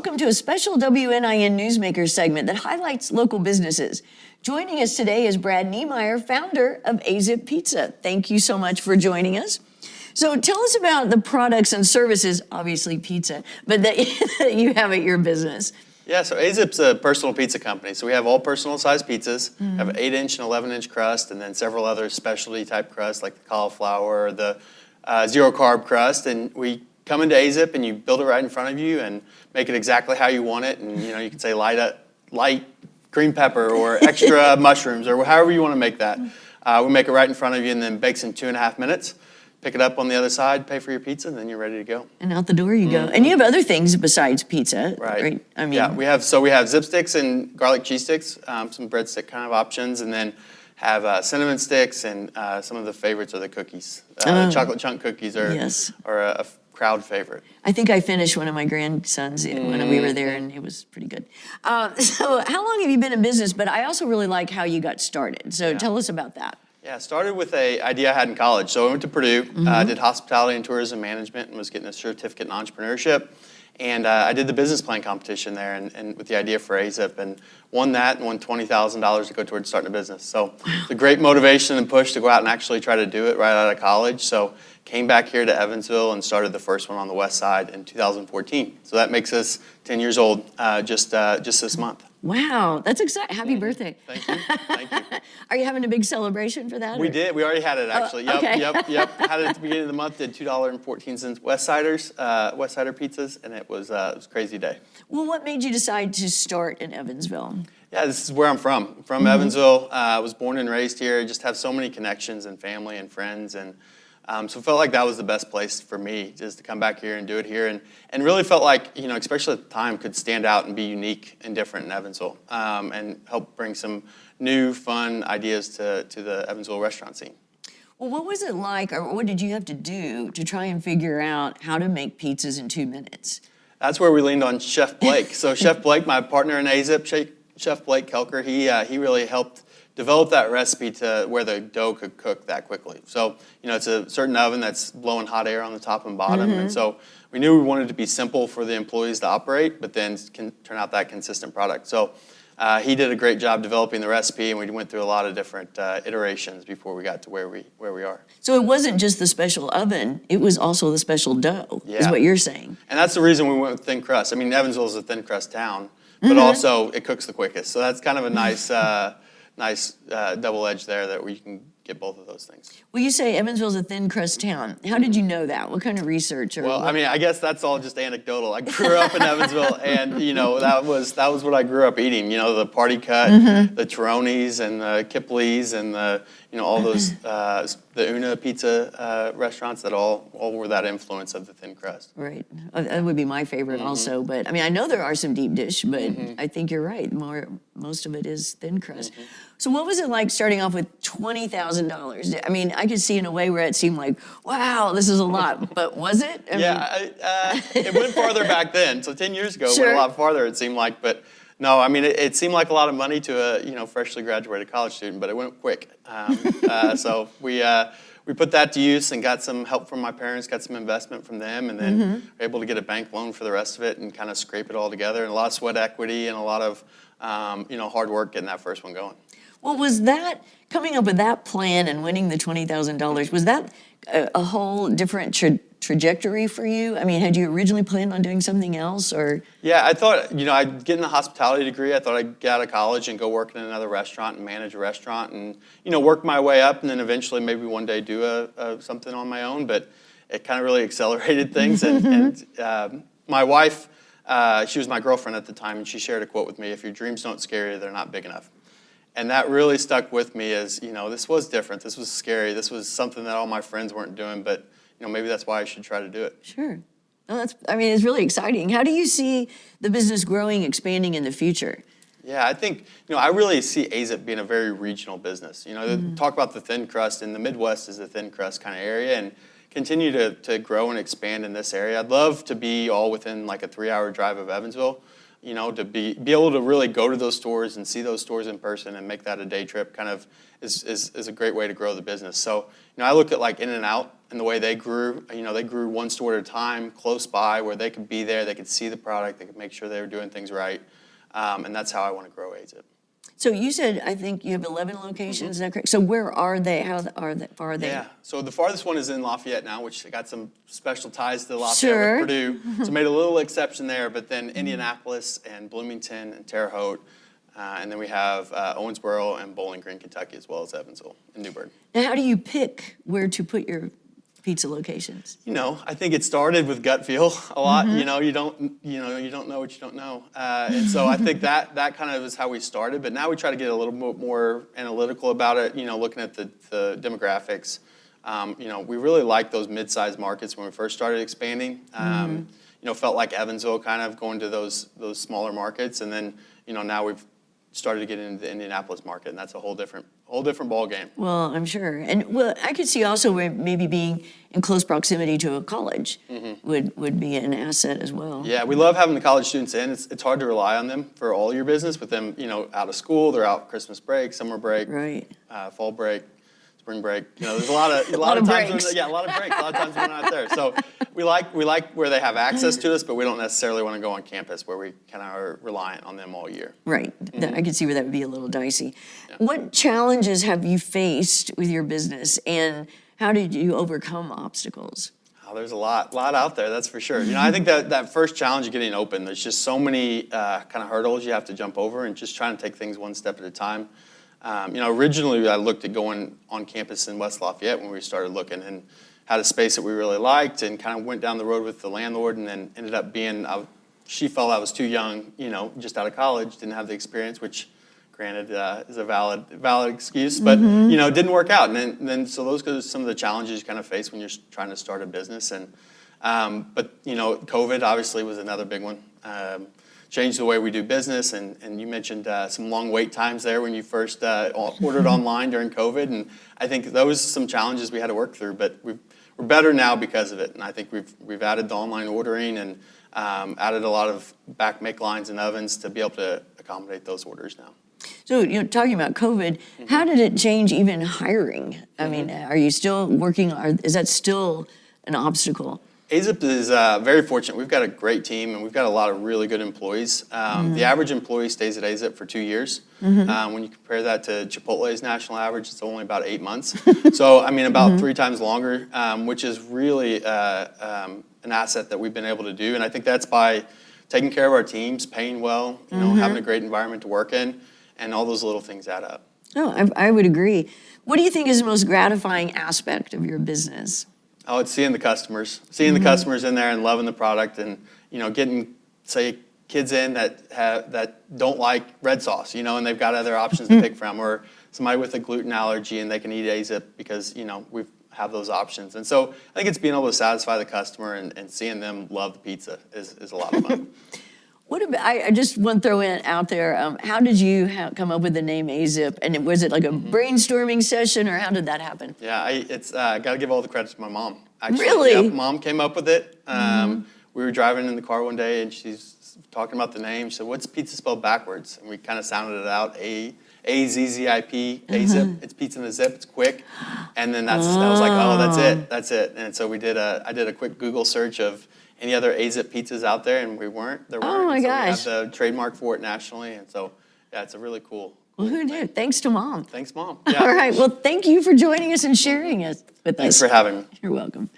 welcome to a special WNIN Newsmaker segment that highlights local businesses. Joining us today is Brad Niemeyer, founder of Azzip Pizza. Thank you so much for joining us. So tell us about the products and services, obviously pizza, but that you have at your business. Yeah, so Azzip's a personal pizza company. So we have all personal sized pizzas, have an 8-inch and 11-inch crust, and then several other specialty type crusts like the cauliflower or the zero carb crust. And we come into Azzip and you build it right in front of you and make it exactly how you want it. And you can say light green pepper or extra mushrooms or however you want to make that. We make it right in front of you and then bakes in 2.5 minutes. Pick it up on the other side, pay for your pizza, and then you're ready to go. And out the door you go. And you have other things besides pizza, right? I mean, we have zip sticks and garlic cheese sticks, some breadstick kind of options, and then have cinnamon sticks, and some of the favorites are the cookies. Chocolate chunk cookies are a crowd favorite. I think I finished one of my grandsons when we were there, and it was pretty good. So how long have you been in business? But I also really like how you got started. So tell us about that. Yeah, started with an idea I had in college. So I went to Purdue, did hospitality and tourism management, and was getting a certificate in entrepreneurship. And I did the business plan competition there, and with the idea for Azzip, and won that, and won $20,000 to go towards starting a business. So it's a great motivation and push to go out and actually try to do it right out of college. So came back here to Evansville and started the first one on the west side in 2014. So that makes us 10 years old just this month. Wow, that's exciting. Happy birthday. Thank you. Thank you. Are you having a big celebration for that? We did. We already had it, actually. Oh, okay. Yep. Had it at the beginning of the month, did $2.14 West Cider pizzas, and it was a crazy day. Well, what made you decide to start in Evansville? Yeah, this is where I'm from. I'm from Evansville. I was born and raised here. Just have so many connections and family and friends, and so it felt like that was the best place for me, just to come back here and do it here, and really felt like, especially at the time, could stand out and be unique and different in Evansville, and help bring some new, fun ideas to the Evansville restaurant scene. Well, what was it like, or what did you have to do to try and figure out how to make pizzas in 2 minutes? That's where we leaned on Chef Blake. So Chef Blake, my partner in Azzip, Chef Blake Kelker, he really helped develop that recipe to where the dough could cook that quickly. So, it's a certain oven that's blowing hot air on the top and bottom. And so we knew we wanted it to be simple for the employees to operate, but then can turn out that consistent product. So he did a great job developing the recipe, and we went through a lot of different iterations before we got to where we are. So it wasn't just the special oven, it was also the special dough, is what you're saying. And that's the reason we went with thin crust. I mean, Evansville is a thin crust town, but also it cooks the quickest. So that's kind of a nice double edge there that where you can get both of those things. Well, you say Evansville's a thin crust town. How did you know that? What kind of research? I mean, I guess that's all just anecdotal. I grew up in Evansville, and that was what I grew up eating. The party cut, the Torronis and the Kipley's, and the all those the Una pizza restaurants that all were that influence of the thin crust. Right, that would be my favorite also. But I mean, I know there are some deep dish, but I think you're right. Most of it is thin crust. So what was it like starting off with $20,000? I mean, I could see in a way where it seemed like, wow, this is a lot, but was it? It went farther back then. So 10 years ago, it went a lot farther, it seemed like. But no, I mean, it seemed like a lot of money to a freshly graduated college student, but it went quick. So we put that to use and got some help from my parents, got some investment from them, and then were able to get a bank loan for the rest of it and kind of scrape it all together. And a lot of sweat equity and a lot of hard work getting that first one going. Well, was that, coming up with that plan and winning the $20,000, was that a whole different trajectory for you? I mean, had you originally planned on doing something else, or? Yeah, I thought, I'd get in a hospitality degree. I thought I'd get out of college and go work in another restaurant and manage a restaurant and, work my way up, and then eventually maybe one day do something on my own. But it kind of really accelerated things. And my wife, she was my girlfriend at the time, and she shared a quote with me: "If your dreams don't scare you, they're not big enough." And that really stuck with me as, this was different. This was scary. This was something that all my friends weren't doing, but, maybe that's why I should try to do it. Sure. Well, it's really exciting. How do you see the business growing, expanding in the future? Yeah, I think, I really see Azzip being a very regional business. Talk about the thin crust, and the Midwest is a thin crust kind of area, and continue to grow and expand in this area. I'd love to be all within like a 3-hour drive of Evansville. To be able to really go to those stores and see those stores in person and make that a day trip kind of is a great way to grow the business. So, I look at like In-N-Out and the way they grew. They grew one store at a time, close by, where they could be there, they could see the product, they could make sure they were doing things right, and that's how I want to grow Azzip. So you said, I think you have 11 locations, is that correct? So where are they? How far are they? Yeah, so the farthest one is in Lafayette now, which got some special ties to Lafayette Sure. with Purdue. So made a little exception there, but then Indianapolis and Bloomington and Terre Haute, and then we have Owensboro and Bowling Green, Kentucky, as well as Evansville and Newburgh. Now, how do you pick where to put your pizza locations? I think it started with gut feel a lot. You don't know what you don't know, and so I think that kind of is how we started. But now we try to get a little bit more analytical about it. Looking at the demographics. We really liked those mid-sized markets when we first started expanding. Felt like Evansville kind of going to those smaller markets, and then now we've started to get into the Indianapolis market, and that's a whole different ball game. Well, I'm sure. And well, I could see also where maybe being in close proximity to a college would be an asset as well. Yeah, we love having the college students in. It's hard to rely on them for all your business. With them, out of school, they're out Christmas break, summer break, Right. Fall break, spring break. There's a lot of a lot of times breaks. a lot of breaks. A lot of times we're not there. So we like where they have access to us, but we don't necessarily want to go on campus where we kind of are reliant on them all year. Right. I could see where that would be a little dicey. Yeah. What challenges have you faced with your business, and how did you overcome obstacles? Oh, there's a lot out there, that's for sure. I think that first challenge of getting open, there's just so many kind of hurdles you have to jump over, and just trying to take things one step at a time. Originally I looked at going on campus in West Lafayette when we started looking, and had a space that we really liked, and kind of went down the road with the landlord, and then ended up being, she felt I was too young, just out of college, didn't have the experience, which granted is a valid excuse, but it didn't work out. And then so those are some of the challenges you kind of face when you're trying to start a business. And but COVID obviously was another big one. Changed the way we do business, and you mentioned some long wait times there when you first ordered online during COVID, and I think those are some challenges we had to work through, but we're better now because of it, and I think we've added the online ordering and added a lot of back make lines and ovens to be able to accommodate those orders now. So, talking about COVID, how did it change even hiring? I mean, are you still working, is that still an obstacle? Azzip is very fortunate. We've got a great team, and we've got a lot of really good employees. The average employee stays at Azzip for 2 years. When you compare that to Chipotle's national average, it's only about 8 months. So, about 3 times longer, which is really an asset that we've been able to do. And I think that's by taking care of our teams, paying well, having a great environment to work in, and all those little things add up. Oh, I would agree. What do you think is the most gratifying aspect of your business? Oh, it's seeing the customers in there and loving the product, and getting, say, kids in that don't like red sauce, and they've got other options to pick from, or somebody with a gluten allergy and they can eat Azzip because we have those options. And so I think it's being able to satisfy the customer and seeing them love the pizza is a lot of fun. What about, I just want to throw in out there, how did you come up with the name Azzip? And was it like a brainstorming session, or how did that happen? Yeah, I got to give all the credit to my mom. Actually, Really? Yep, Mom came up with it. We were driving in the car one day, and she's talking about the name. She said, "What's pizza spelled backwards?" And we kind of sounded it out. A-Z-Z-I-P, Azzip. It's pizza in a zip. It's quick. And then I was like, oh, that's it. And so I did a quick Google search of any other Azzip pizzas out there, and there weren't. Oh my gosh. We have the trademark for it nationally, and so yeah, it's a really cool. Well, who knew? Thanks to Mom. Thanks, Mom. Yeah. All right. Well, thank you for joining us and sharing it with us. Thanks for having me. You're welcome.